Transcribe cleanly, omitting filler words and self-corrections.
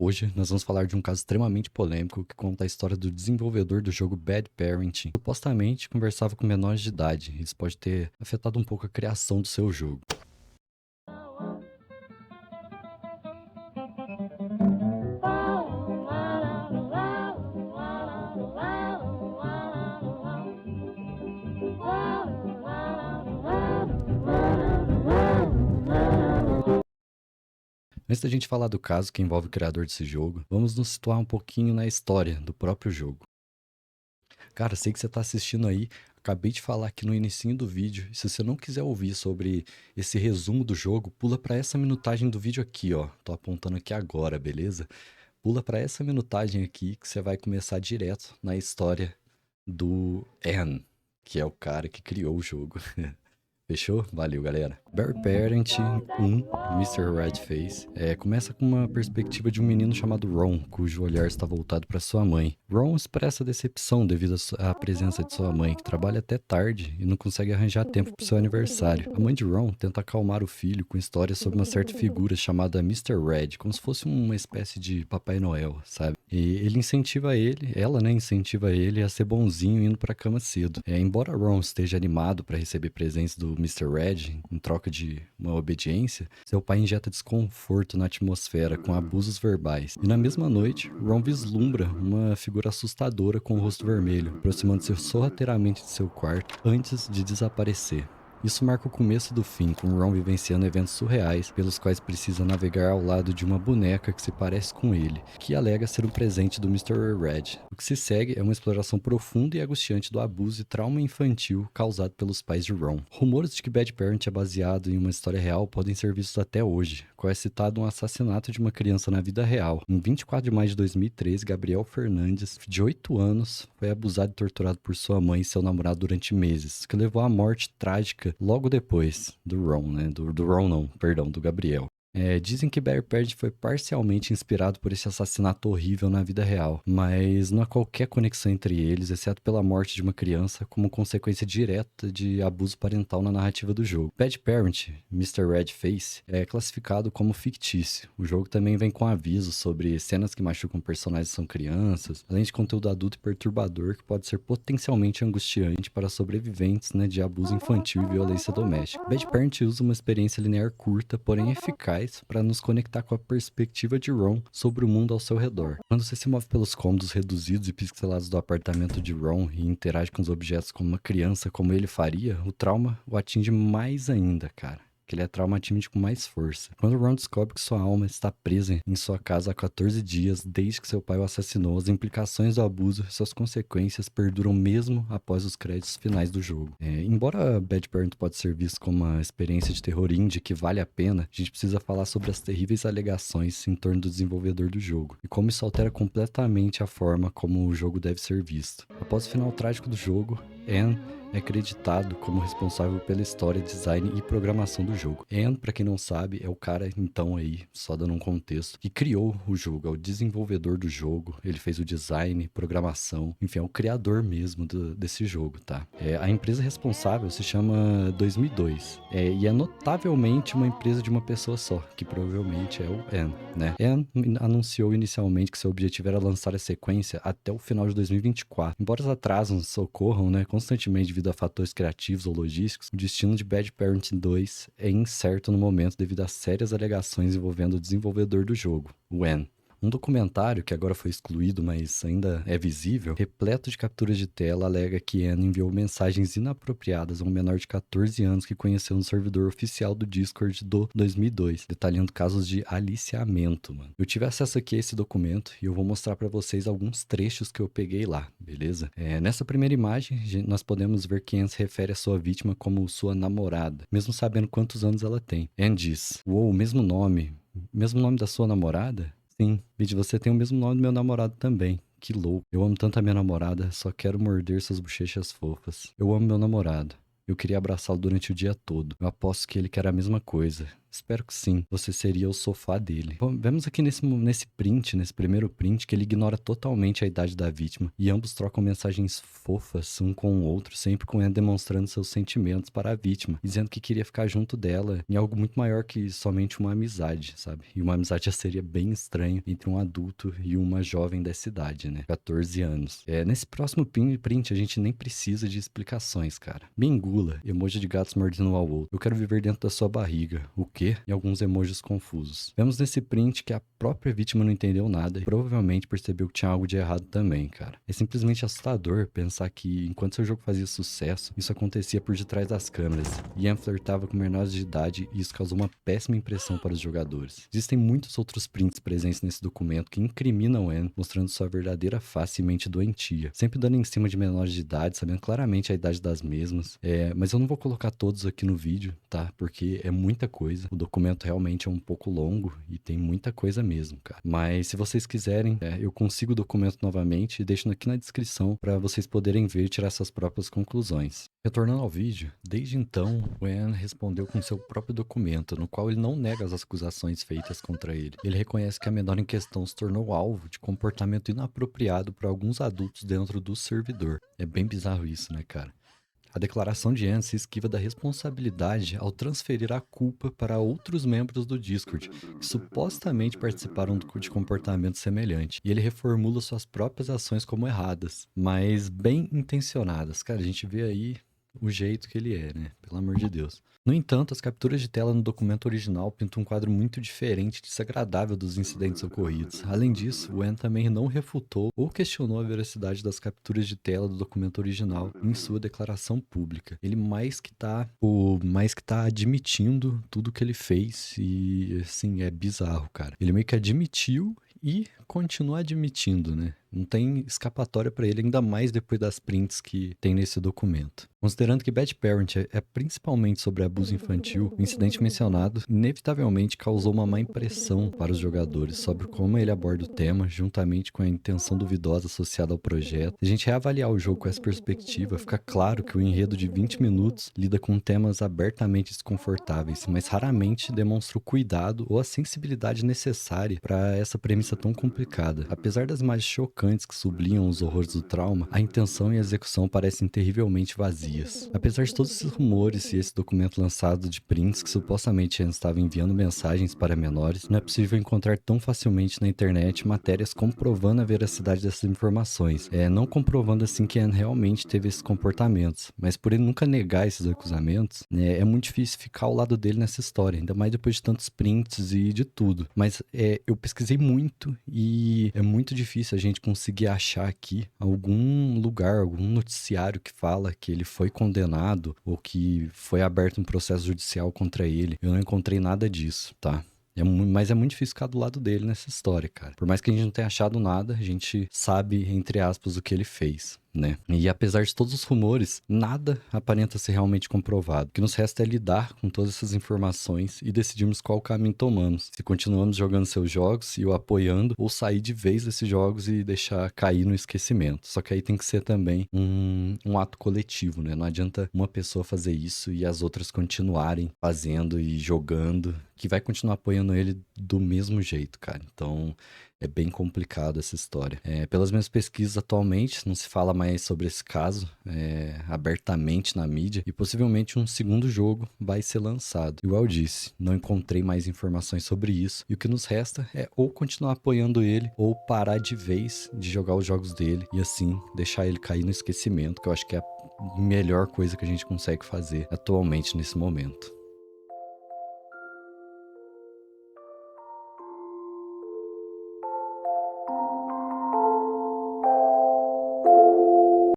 Hoje nós vamos falar de um caso extremamente polêmico que conta a história do desenvolvedor do jogo Bad Parenting. Supostamente conversava com menores de idade. Isso pode ter afetado um pouco a criação do seu jogo. Antes da gente falar do caso que envolve o criador desse jogo, vamos nos situar um pouquinho na história do próprio jogo. Cara, sei que você está assistindo aí, acabei de falar aqui no inicinho do vídeo, e se você não quiser ouvir sobre esse resumo do jogo, pula para essa minutagem do vídeo aqui, ó. Tô apontando aqui agora, beleza? Pula para essa minutagem aqui que você vai começar direto na história do Anne, que é o cara que criou o jogo. Fechou? Valeu, galera. Bear Parent 1, Mr. Redface, começa com uma perspectiva de um menino chamado Ron, cujo olhar está voltado para sua mãe. Ron expressa decepção devido à presença de sua mãe, que trabalha até tarde e não consegue arranjar tempo para seu aniversário. A mãe de Ron tenta acalmar o filho com histórias sobre uma certa figura chamada Mr. Red, como se fosse uma espécie de Papai Noel, sabe? E ela, né, incentiva ele a ser bonzinho indo pra cama cedo. Embora Ron esteja animado para receber presentes do Mr. Red em troca de uma obediência, seu pai injeta desconforto na atmosfera com abusos verbais. E na mesma noite, Ron vislumbra uma figura assustadora com o rosto vermelho, aproximando-se sorrateiramente de seu quarto antes de desaparecer. Isso marca o começo do fim, com Ron vivenciando eventos surreais pelos quais precisa navegar ao lado de uma boneca que se parece com ele, que alega ser um presente do Mr. Red. O que se segue é uma exploração profunda e angustiante do abuso e trauma infantil causado pelos pais de Ron. Rumores de que Bad Parent é baseado em uma história real podem ser vistos até hoje, qual é citado um assassinato de uma criança na vida real. Em 24 de maio de 2013, Gabriel Fernandes, de 8 anos, foi abusado e torturado por sua mãe e seu namorado durante meses, que levou à morte trágica logo depois do Ron, né? Do Ron não, perdão, do Gabriel. Dizem que Bear Parent foi parcialmente inspirado por esse assassinato horrível na vida real, mas não há qualquer conexão entre eles, exceto pela morte de uma criança como consequência direta de abuso parental na narrativa do jogo. Bad Parent, Mr. Redface, é classificado como fictício. O jogo também vem com avisos sobre cenas que machucam personagens que são crianças, além de conteúdo adulto e perturbador que pode ser potencialmente angustiante para sobreviventes, né, de abuso infantil e violência doméstica. Bad Parent usa uma experiência linear curta, porém eficaz, para nos conectar com a perspectiva de Ron sobre o mundo ao seu redor. Quando você se move pelos cômodos reduzidos e pixelados do apartamento de Ron e interage com os objetos como uma criança, como ele faria, o trauma o atinge mais ainda, cara. Que ele é traumatímico com mais força. Quando Ron descobre que sua alma está presa em sua casa há 14 dias, desde que seu pai o assassinou, as implicações do abuso e suas consequências perduram mesmo após os créditos finais do jogo. Embora Bad Parent pode ser visto como uma experiência de terror indie que vale a pena, a gente precisa falar sobre as terríveis alegações em torno do desenvolvedor do jogo, e como isso altera completamente a forma como o jogo deve ser visto. Após o final trágico do jogo, Anne é acreditado como responsável pela história, design e programação do jogo. Anne, pra quem não sabe, é o cara, então aí, só dando um contexto, que criou o jogo, é o desenvolvedor do jogo, ele fez o design, programação, enfim, é o criador mesmo desse jogo, tá? A empresa responsável se chama 2002, e é notavelmente uma empresa de uma pessoa só, que provavelmente é o Anne, né? Anne anunciou inicialmente que seu objetivo era lançar a sequência até o final de 2024. Embora os atrasos ocorram, né, constantemente devido a fatores criativos ou logísticos, o destino de Bad Parenting 2 é incerto no momento devido a sérias alegações envolvendo o desenvolvedor do jogo, o Anne. Um documentário, que agora foi excluído, mas ainda é visível, repleto de capturas de tela, alega que Anne enviou mensagens inapropriadas a um menor de 14 anos que conheceu no servidor oficial do Discord do 2002, detalhando casos de aliciamento, mano. Eu tive acesso aqui a esse documento e eu vou mostrar pra vocês alguns trechos que eu peguei lá, beleza? Nessa primeira imagem, nós podemos ver que Anne se refere a sua vítima como sua namorada, mesmo sabendo quantos anos ela tem. Anne diz: "Uou, mesmo nome da sua namorada?" Sim, Vide, você tem o mesmo nome do meu namorado também. Que louco. Eu amo tanto a minha namorada, só quero morder suas bochechas fofas. Eu amo meu namorado. Eu queria abraçá-lo durante o dia todo. Eu aposto que ele quer a mesma coisa. Espero que sim. Você seria o sofá dele. Bom, vemos aqui nesse print, nesse primeiro print, que ele ignora totalmente a idade da vítima. E ambos trocam mensagens fofas um com o outro, sempre com ele demonstrando seus sentimentos para a vítima, dizendo que queria ficar junto dela em algo muito maior que somente uma amizade, sabe? E uma amizade já seria bem estranho entre um adulto e uma jovem dessa idade, né? 14 anos. Nesse próximo print, a gente nem precisa de explicações, cara. Me engula, emoji de gatos mordendo um ao outro. Eu quero viver dentro da sua barriga. O quê? E alguns emojis confusos. Vemos nesse print que a própria vítima não entendeu nada e provavelmente percebeu que tinha algo de errado também, cara. É simplesmente assustador pensar que, enquanto seu jogo fazia sucesso, isso acontecia por detrás das câmeras. Ian flertava com menores de idade e isso causou uma péssima impressão para os jogadores. Existem muitos outros prints presentes nesse documento que incriminam Anne, mostrando sua verdadeira face e mente doentia, sempre dando em cima de menores de idade, sabendo claramente a idade das mesmas. Mas eu não vou colocar todos aqui no vídeo, tá? Porque é muita coisa. O documento realmente é um pouco longo e tem muita coisa mesmo, cara. Mas se vocês quiserem, eu consigo o documento novamente e deixo aqui na descrição para vocês poderem ver e tirar suas próprias conclusões. Retornando ao vídeo, desde então, o Ian respondeu com seu próprio documento, no qual ele não nega as acusações feitas contra ele. Ele reconhece que a menor em questão se tornou alvo de comportamento inapropriado por alguns adultos dentro do servidor. É bem bizarro isso, né, cara? A declaração de Ian se esquiva da responsabilidade ao transferir a culpa para outros membros do Discord, que supostamente participaram de comportamento semelhante. E ele reformula suas próprias ações como erradas, mas bem intencionadas. Cara, a gente vê aí o jeito que ele é, né? Pelo amor de Deus. No entanto, as capturas de tela no documento original pintam um quadro muito diferente e desagradável dos incidentes ocorridos. Além disso, o Ian também não refutou ou questionou a veracidade das capturas de tela do documento original em sua declaração pública. Ele mais que tá admitindo tudo que ele fez e, assim, é bizarro, cara. Ele meio que admitiu e continua admitindo, né? Não tem escapatória para ele, ainda mais depois das prints que tem nesse documento. Considerando que Bad Parent é principalmente sobre abuso infantil, o incidente mencionado inevitavelmente causou uma má impressão para os jogadores sobre como ele aborda o tema, juntamente com a intenção duvidosa associada ao projeto. Se a gente reavaliar o jogo com essa perspectiva, fica claro que o enredo de 20 minutos lida com temas abertamente desconfortáveis, mas raramente demonstra o cuidado ou a sensibilidade necessária para essa premissa tão complicada. Apesar das imagens chocantes que sublinham os horrores do trauma, a intenção e a execução parecem terrivelmente vazias. Apesar de todos esses rumores e esse documento lançado de prints que supostamente estava enviando mensagens para menores, não é possível encontrar tão facilmente na internet matérias comprovando a veracidade dessas informações. Não comprovando assim que Ian realmente teve esses comportamentos, mas por ele nunca negar esses acusamentos, é muito difícil ficar ao lado dele nessa história, ainda mais depois de tantos prints e de tudo. Mas eu pesquisei muito e é muito difícil a gente conseguir achar aqui algum lugar, algum noticiário que fala que ele foi condenado ou que foi aberto um processo judicial contra ele. Eu não encontrei nada disso, tá? Mas é muito difícil ficar do lado dele nessa história, cara. Por mais que a gente não tenha achado nada, a gente sabe, entre aspas, o que ele fez, né? E apesar de todos os rumores, nada aparenta ser realmente comprovado. O que nos resta é lidar com todas essas informações e decidirmos qual caminho tomamos. Se continuamos jogando seus jogos e o apoiando, ou sair de vez desses jogos e deixar cair no esquecimento. Só que aí tem que ser também um ato coletivo, né? Não adianta uma pessoa fazer isso e as outras continuarem fazendo e jogando, que vai continuar apoiando ele do mesmo jeito, cara. Então, é bem complicado essa história. Pelas minhas pesquisas atualmente, não se fala mais sobre esse caso abertamente na mídia e possivelmente um segundo jogo vai ser lançado. Igual eu disse, não encontrei mais informações sobre isso e o que nos resta é ou continuar apoiando ele ou parar de vez de jogar os jogos dele e assim deixar ele cair no esquecimento, que eu acho que é a melhor coisa que a gente consegue fazer atualmente nesse momento.